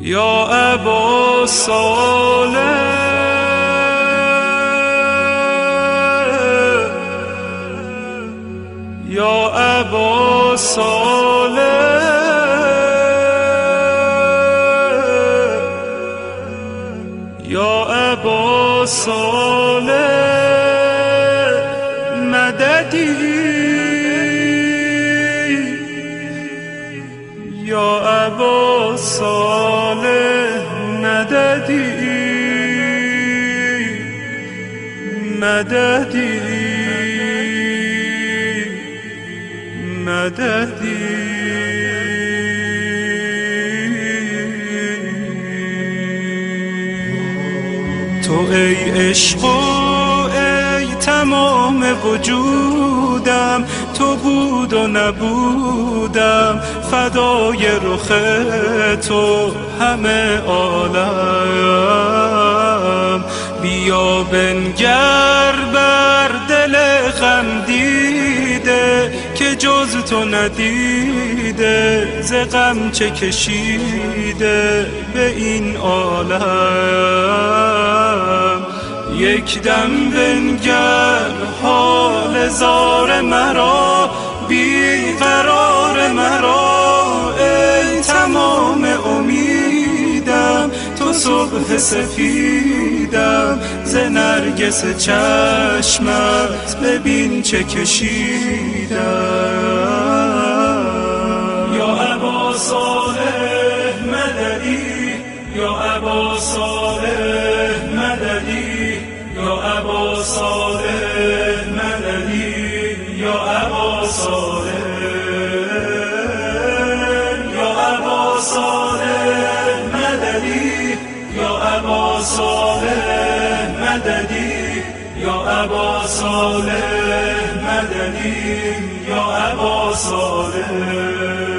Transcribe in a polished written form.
یا ابا صالح یا ابا صالح یا ابا صالح مددی یا ابا صالح مددی مددی مددی تو ای عشق و ای تمام وجودم، تو بود و نبودم فدای رخ تو همه عالم. بیا بنگر بر دل غم دیده که جز تو ندیده، ز غم چه کشیده به این عالم. یک دم بنگر حال زار مرا، بی قرار مرا، ای تمام امیدم، تو صبح سفیدم، ز نرگس چشمت ببین چه کشیدم. یا ابا صالح مددی یا ابا صالح مددی یا ابا صالح مددی یا ابا صالح یا ابا صالح مددی یا ابا صالح مددی یا ابا صالح مددی یا ابا صالح